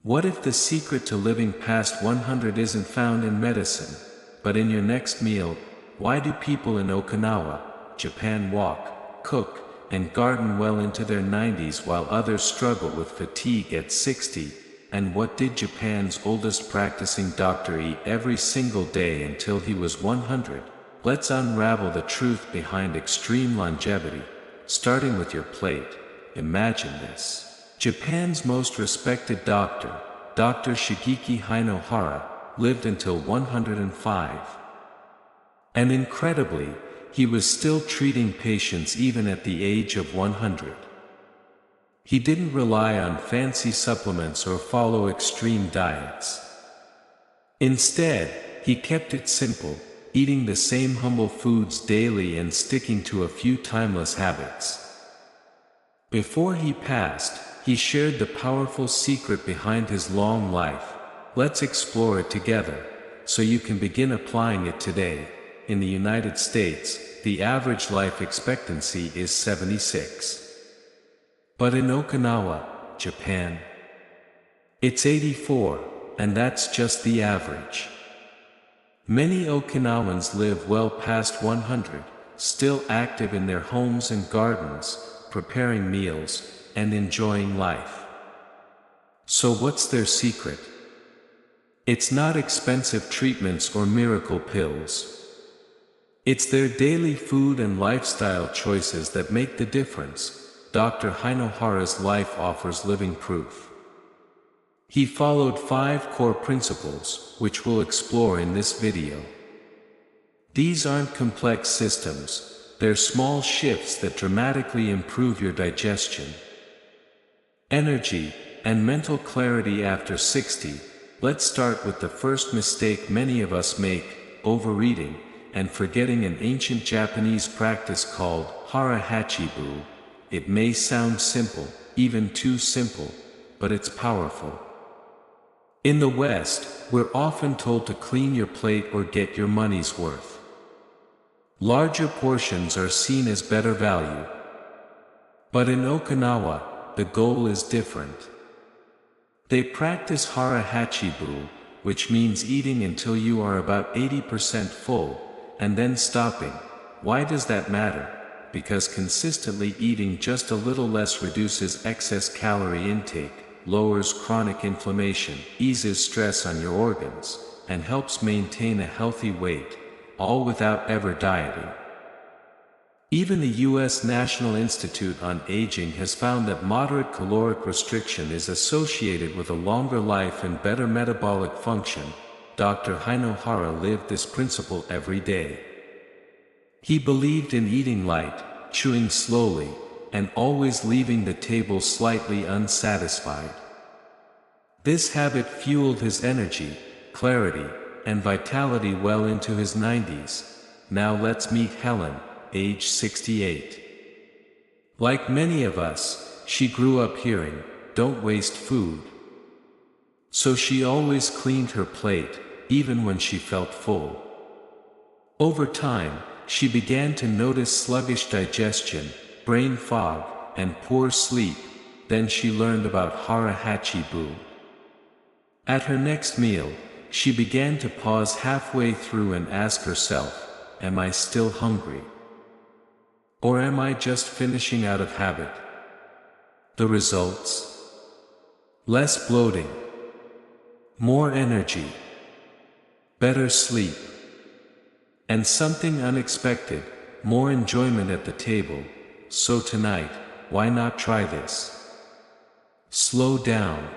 What if the secret to living past 100 isn't found in medicine, but in your next meal? Why do people in Okinawa, Japan walk, cook, and garden well into their 90s while others struggle with fatigue at 60? And what did Japan's oldest practicing doctor eat every single day until he was 100? Let's unravel the truth behind extreme longevity, starting with your plate. Imagine this. Japan's most respected doctor, Dr. Shigeaki Hinohara, lived until 105. And incredibly, he was still treating patients even at the age of 100. He didn't rely on fancy supplements or follow extreme diets. Instead, he kept it simple, eating the same humble foods daily and sticking to a few timeless habits. Before he passed, he shared the powerful secret behind his long life. Let's explore it together, so you can begin applying it today. In the United States, the average life expectancy is 76. But in Okinawa, Japan, it's 84, and that's just the average. Many Okinawans live well past 100, still active in their homes and gardens, preparing meals, and enjoying life. So what's their secret? It's not expensive treatments or miracle pills. It's their daily food and lifestyle choices that make the difference. Dr. Hinohara's life offers living proof. He followed 5 core principles, which we'll explore in this video. These aren't complex systems, they're small shifts that dramatically improve your digestion, energy, and mental clarity after 60. Let's start with the first mistake many of us make: overeating, and forgetting an ancient Japanese practice called Hara Hachi Bu. It may sound simple, even too simple, but it's powerful. In the West, we're often told to clean your plate or get your money's worth. Larger portions are seen as better value. But in Okinawa, the goal is different. They practice Hara Hachi Bu, which means eating until you are about 80% full, and then stopping. Why does that matter? Because consistently eating just a little less reduces excess calorie intake, lowers chronic inflammation, eases stress on your organs, and helps maintain a healthy weight, all without ever dieting. Even the U.S. National Institute on Aging has found that moderate caloric restriction is associated with a longer life and better metabolic function. Dr. Hinohara lived this principle every day. He believed in eating light, chewing slowly, and always leaving the table slightly unsatisfied. This habit fueled his energy, clarity, and vitality well into his 90s. Now let's meet Helen, age 68. Like many of us, she grew up hearing, "Don't waste food." So she always cleaned her plate, even when she felt full. Over time, she began to notice sluggish digestion, brain fog, and poor sleep. Then she learned about Hara Hachi Bu. At her next meal, she began to pause halfway through and ask herself, "Am I still hungry? Or am I just finishing out of habit?" The results? Less bloating, more energy, better sleep, and something unexpected, more enjoyment at the table. So tonight, why not try this? Slow down.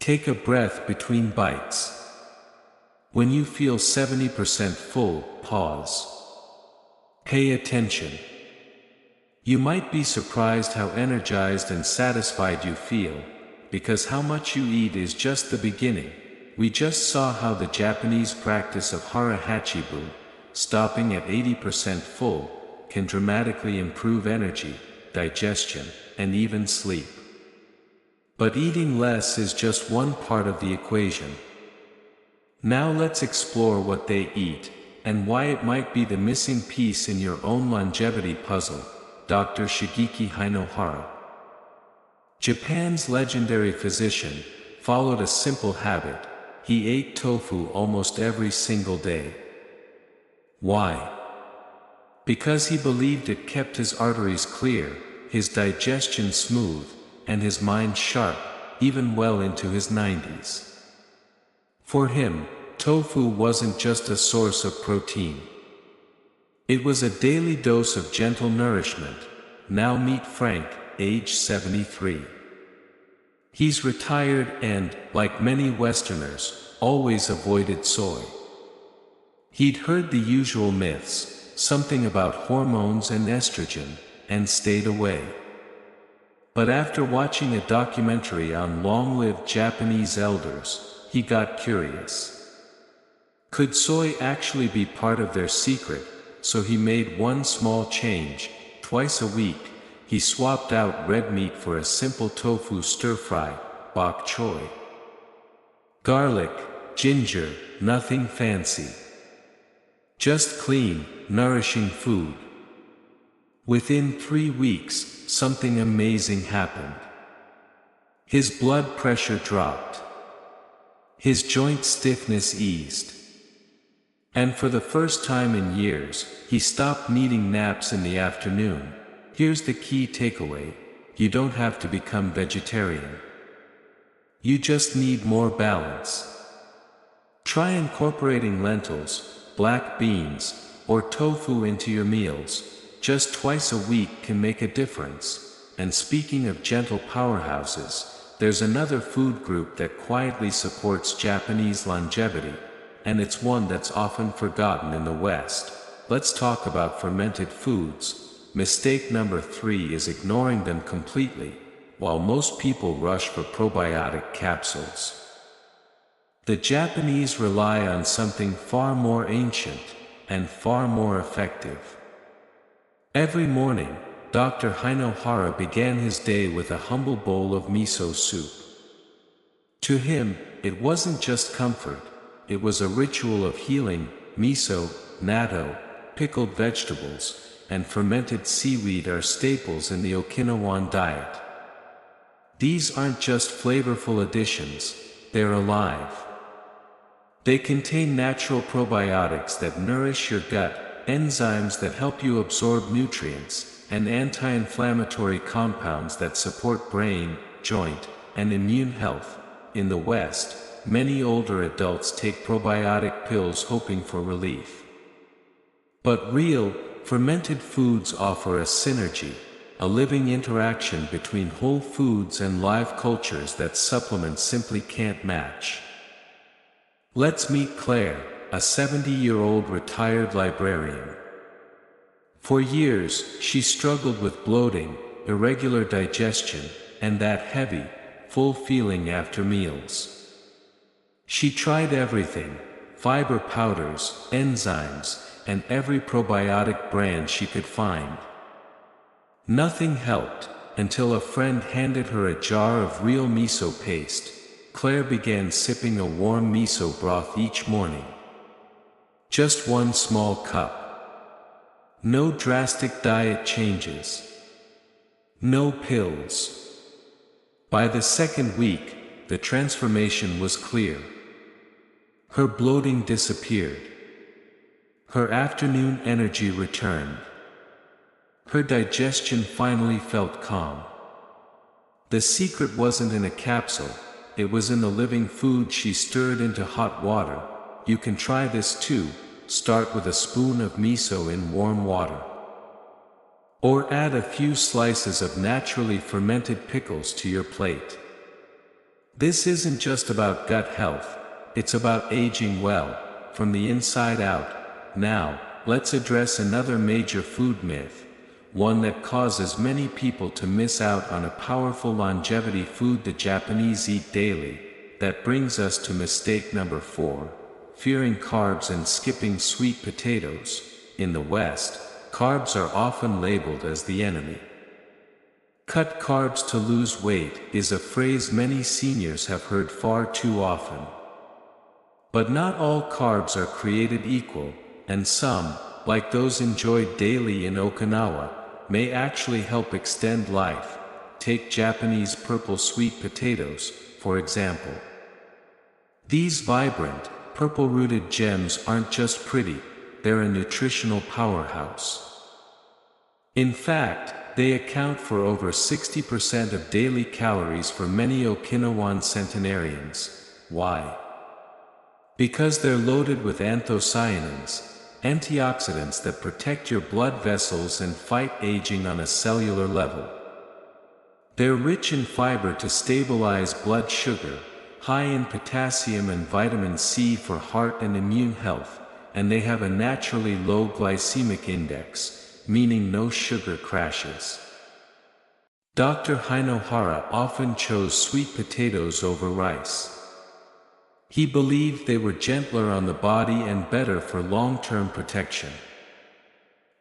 Take a breath between bites. When you feel 70% full, pause. Pay attention. You might be surprised how energized and satisfied you feel, because how much you eat is just the beginning. We just saw how the Japanese practice of Hara Hachi Bu, stopping at 80% full, can dramatically improve energy, digestion, and even sleep. But eating less is just one part of the equation. Now let's explore what they eat, and why it might be the missing piece in your own longevity puzzle. Dr. Shigeaki Hinohara, Japan's legendary physician, followed a simple habit. He ate tofu almost every single day. Why? Because he believed it kept his arteries clear, his digestion smooth, and his mind sharp, even well into his 90s. For him, tofu wasn't just a source of protein. It was a daily dose of gentle nourishment. Now meet Frank, age 73. He's retired and, like many Westerners, always avoided soy. He'd heard the usual myths, something about hormones and estrogen, and stayed away. But after watching a documentary on long-lived Japanese elders, he got curious. Could soy actually be part of their secret? So he made one small change. Twice a week, he swapped out red meat for a simple tofu stir-fry, bok choy. Garlic, ginger, nothing fancy. Just clean, nourishing food. Within 3 weeks, something amazing happened. His blood pressure dropped. His joint stiffness eased. And for the first time in years, he stopped needing naps in the afternoon. Here's the key takeaway: you don't have to become vegetarian. You just need more balance. Try incorporating lentils, black beans, or tofu into your meals. Just twice a week can make a difference. And speaking of gentle powerhouses, there's another food group that quietly supports Japanese longevity, and it's one that's often forgotten in the West. Let's talk about fermented foods. Mistake number 3 is ignoring them completely, while most people rush for probiotic capsules. The Japanese rely on something far more ancient, and far more effective. Every morning, Dr. Hinohara began his day with a humble bowl of miso soup. To him, it wasn't just comfort, it was a ritual of healing. Miso, natto, pickled vegetables, and fermented seaweed are staples in the Okinawan diet. These aren't just flavorful additions, they're alive. They contain natural probiotics that nourish your gut, enzymes that help you absorb nutrients, and anti-inflammatory compounds that support brain, joint, and immune health. In the West, many older adults take probiotic pills hoping for relief. But real, fermented foods offer a synergy, a living interaction between whole foods and live cultures that supplements simply can't match. Let's meet Claire, a 70-year-old retired librarian. For years, she struggled with bloating, irregular digestion, and that heavy, full feeling after meals. She tried everything: fiber powders, enzymes, and every probiotic brand she could find. Nothing helped, until a friend handed her a jar of real miso paste. Claire began sipping a warm miso broth each morning. Just one small cup. No drastic diet changes. No pills. By the second week, the transformation was clear. Her bloating disappeared. Her afternoon energy returned. Her digestion finally felt calm. The secret wasn't in a capsule, it was in the living food she stirred into hot water. You can try this too. Start with a spoon of miso in warm water. Or add a few slices of naturally fermented pickles to your plate. This isn't just about gut health, it's about aging well, from the inside out. Now, let's address another major food myth, one that causes many people to miss out on a powerful longevity food the Japanese eat daily. That brings us to mistake number 4, fearing carbs and skipping sweet potatoes. In the West, carbs are often labeled as the enemy. Cut carbs to lose weight is a phrase many seniors have heard far too often. But not all carbs are created equal, and some, like those enjoyed daily in Okinawa, may actually help extend life. Take Japanese purple sweet potatoes, for example. These vibrant, purple-rooted gems aren't just pretty, they're a nutritional powerhouse. In fact, they account for over 60% of daily calories for many Okinawan centenarians. Why? Because they're loaded with anthocyanins, antioxidants that protect your blood vessels and fight aging on a cellular level. They're rich in fiber to stabilize blood sugar, high in potassium and vitamin C for heart and immune health, and they have a naturally low glycemic index, meaning no sugar crashes. Dr. Hinohara often chose sweet potatoes over rice. He believed they were gentler on the body and better for long-term protection.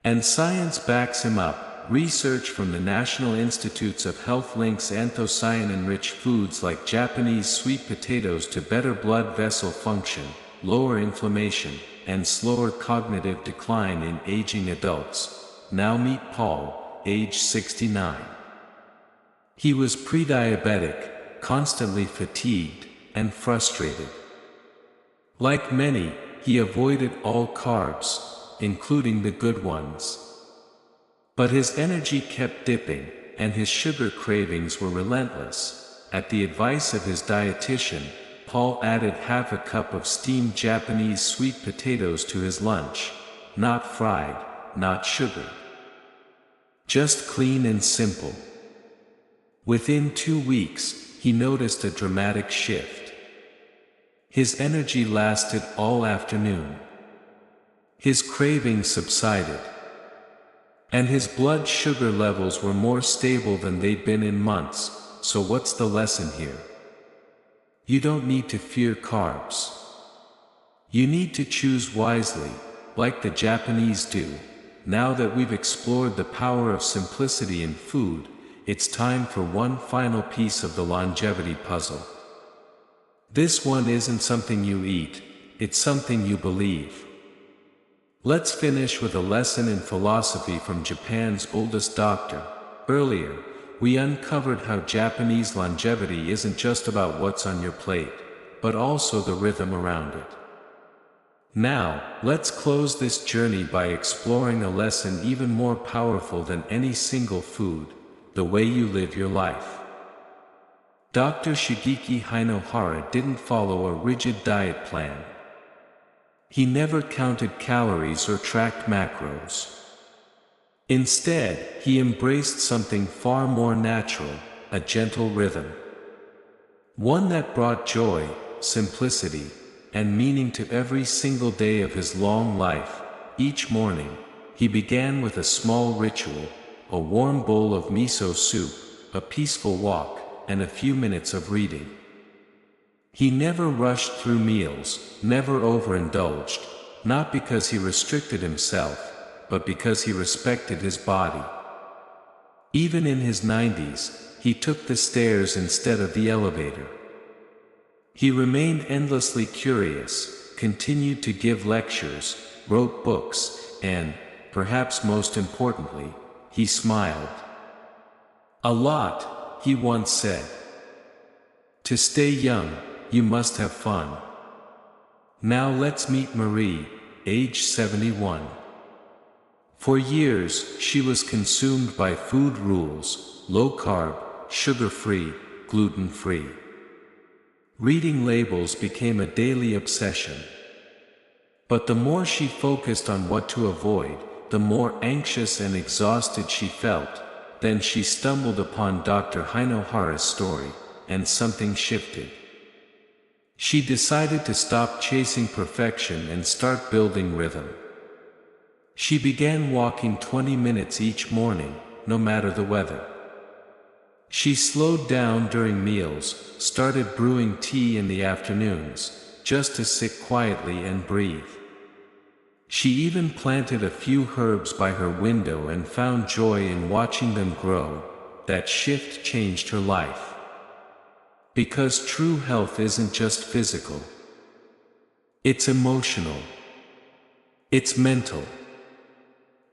And science backs him up. Research from the National Institutes of Health links anthocyanin-rich foods like Japanese sweet potatoes to better blood vessel function, lower inflammation, and slower cognitive decline in aging adults. Now meet Paul, age 69. He was pre-diabetic, constantly fatigued, and frustrated. Like many, he avoided all carbs, including the good ones. But his energy kept dipping, and his sugar cravings were relentless. At the advice of his dietitian, Paul added half a cup of steamed Japanese sweet potatoes to his lunch. Not fried, not sugared. Just clean and simple. Within 2 weeks, he noticed a dramatic shift. His energy lasted all afternoon. His cravings subsided. And his blood sugar levels were more stable than they'd been in months. So what's the lesson here? You don't need to fear carbs. You need to choose wisely, like the Japanese do. Now that we've explored the power of simplicity in food, it's time for one final piece of the longevity puzzle. This one isn't something you eat, it's something you believe. Let's finish with a lesson in philosophy from Japan's oldest doctor. Earlier, we uncovered how Japanese longevity isn't just about what's on your plate, but also the rhythm around it. Now, let's close this journey by exploring a lesson even more powerful than any single food: the way you live your life. Dr. Shigeaki Hinohara didn't follow a rigid diet plan. He never counted calories or tracked macros. Instead, he embraced something far more natural, a gentle rhythm. One that brought joy, simplicity, and meaning to every single day of his long life. Each morning, he began with a small ritual: a warm bowl of miso soup, a peaceful walk, and a few minutes of reading. He never rushed through meals, never overindulged, not because he restricted himself, but because he respected his body. Even in his 90s, he took the stairs instead of the elevator. He remained endlessly curious, continued to give lectures, wrote books, and, perhaps most importantly, he smiled. A lot, he once said. To stay young, you must have fun. Now let's meet Marie, age 71. For years, she was consumed by food rules: low carb, sugar-free, gluten-free. Reading labels became a daily obsession. But the more she focused on what to avoid, the more anxious and exhausted she felt. Then she stumbled upon Dr. Hinohara's story, and something shifted. She decided to stop chasing perfection and start building rhythm. She began walking 20 minutes each morning, no matter the weather. She slowed down during meals, started brewing tea in the afternoons, just to sit quietly and breathe. She even planted a few herbs by her window and found joy in watching them grow. That shift changed her life. Because true health isn't just physical. It's emotional. It's mental.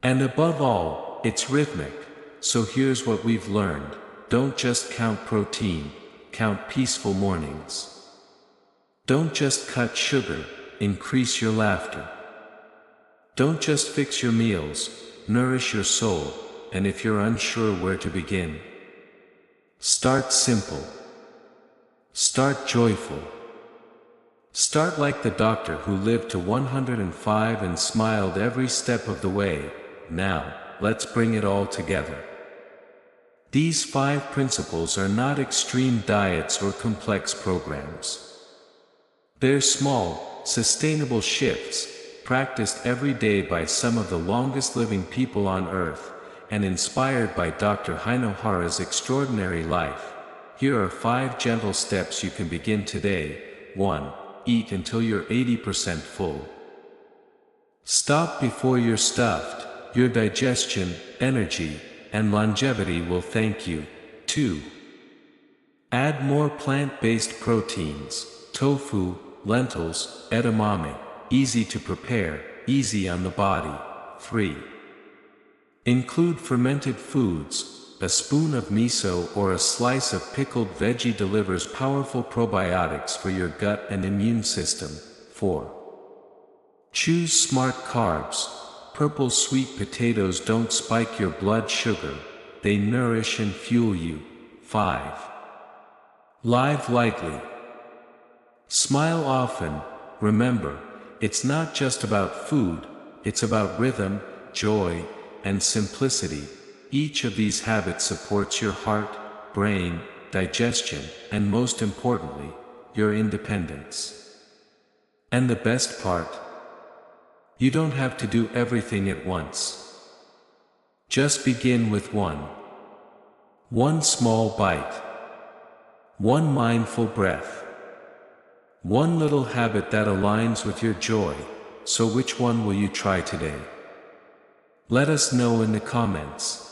And above all, it's rhythmic. So here's what we've learned. Don't just count protein. count peaceful mornings. Don't just cut sugar, increase your laughter. Don't just fix your meals, nourish your soul, and if you're unsure where to begin, start simple. Start joyful. Start like the doctor who lived to 105 and smiled every step of the way. Now, let's bring it all together. These 5 principles are not extreme diets or complex programs. They're small, sustainable shifts, practiced every day by some of the longest living people on earth, and inspired by Dr. Hinohara's extraordinary life. Here are 5 gentle steps you can begin today. 1. Eat until you're 80% full. Stop before you're stuffed. Your digestion, energy, and longevity will thank you. 2. Add more plant-based proteins, tofu, lentils, edamame, easy to prepare, easy on the body. 3. Include fermented foods. A spoon of miso or a slice of pickled veggie delivers powerful probiotics for your gut and immune system. 4. Choose smart carbs. Purple sweet potatoes don't spike your blood sugar, they nourish and fuel you. 5. Live lightly. Smile often. Remember, it's not just about food, it's about rhythm, joy, and simplicity. Each of these habits supports your heart, brain, digestion, and most importantly, your independence. And the best part? You don't have to do everything at once. Just begin with one. One small bite. One mindful breath. One little habit that aligns with your joy. So which one will you try today? Let us know in the comments.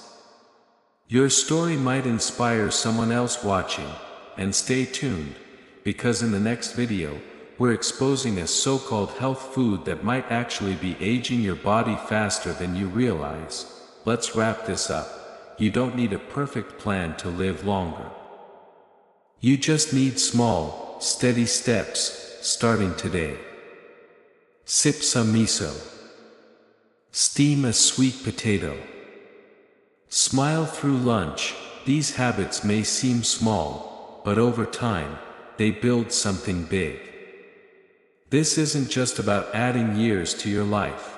Your story might inspire someone else watching, and stay tuned, because in the next video, we're exposing a so-called health food that might actually be aging your body faster than you realize. Let's wrap this up. You don't need a perfect plan to live longer. You just need small, steady steps, starting today. Sip some miso. Steam a sweet potato. Smile through lunch. These habits may seem small, but over time, they build something big. This isn't just about adding years to your life.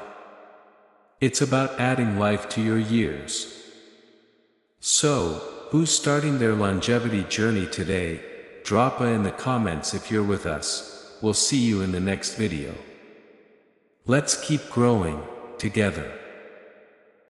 It's about adding life to your years. So, who's starting their longevity journey today? Drop a in the comments if you're with us. We'll see you in the next video. Let's keep growing, together.